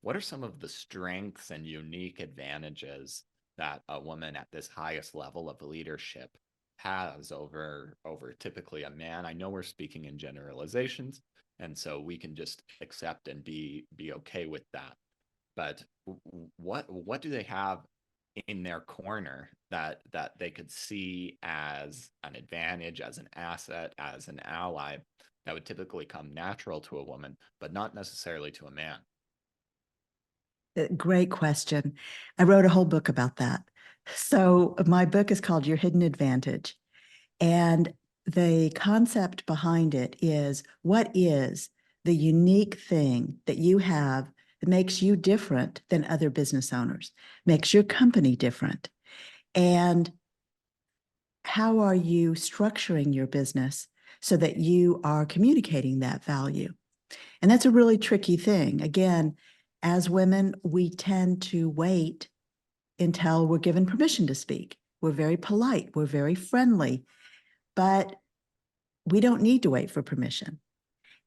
what are some of the strengths and unique advantages that a woman at this highest level of leadership has over typically a man? I know we're speaking in generalizations, and so we can just accept and be okay with that. But what do they have in their corner that they could see as an advantage, as an asset, as an ally that would typically come natural to a woman, but not necessarily to a man? Great question. I wrote a whole book about that. So my book is called Your Hidden Advantage. And the concept behind it is, what is the unique thing that you have that makes you different than other business owners, makes your company different? And how are you structuring your business so that you are communicating that value? And that's a really tricky thing. Again, as women, we tend to wait until we're given permission to speak. We're very polite, we're very friendly, but we don't need to wait for permission.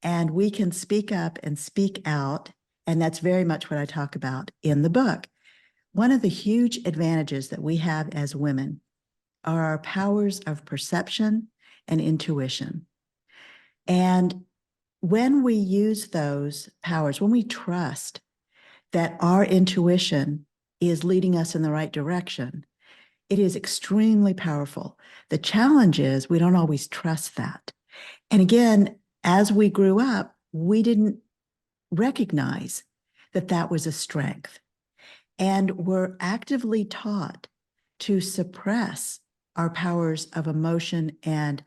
And we can speak up and speak out. And that's very much what I talk about in the book. One of the huge advantages that we have as women are our powers of perception and intuition. And when we use those powers, when we trust that our intuition is leading us in the right direction, it is extremely powerful. The challenge is we don't always trust that. And again, as we grew up, we didn't recognize that that was a strength. And we're actively taught to suppress our powers of emotion and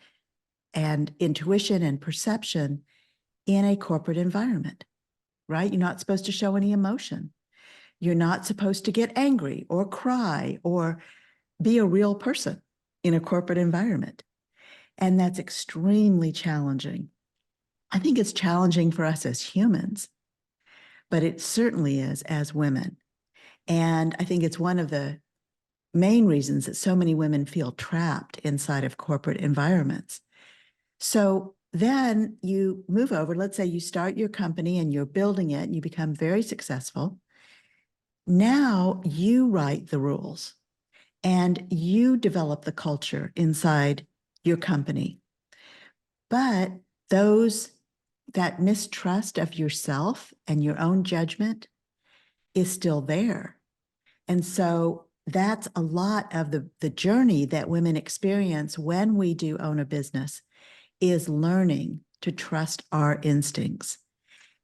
intuition and perception in a corporate environment, right? You're not supposed to show any emotion. You're not supposed to get angry or cry or be a real person in a corporate environment. And that's extremely challenging. I think it's challenging for us as humans, but it certainly is as women. And I think it's one of the main reasons that so many women feel trapped inside of corporate environments. So then you move over, let's say you start your company and you're building it and you become very successful. Now you write the rules and you develop the culture inside your company. But that mistrust of yourself and your own judgment is still there. And so that's a lot of the journey that women experience when we do own a business, is learning to trust our instincts.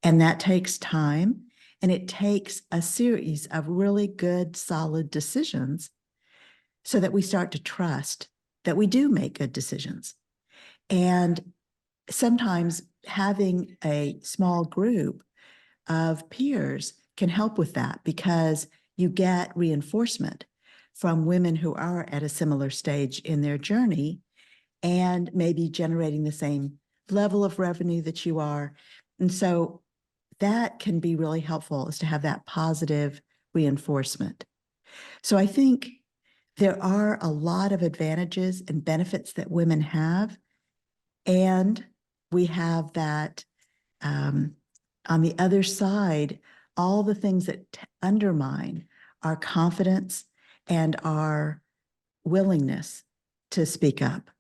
And that takes time, and it takes a series of really good, solid decisions so that we start to trust that we do make good decisions. And sometimes having a small group of peers can help with that, because you get reinforcement from women who are at a similar stage in their journey and maybe generating the same level of revenue that you are. And so that can be really helpful, is to have that positive reinforcement. So I think there are a lot of advantages and benefits that women have. And we have that on the other side, all the things that undermine our confidence and our willingness to speak up.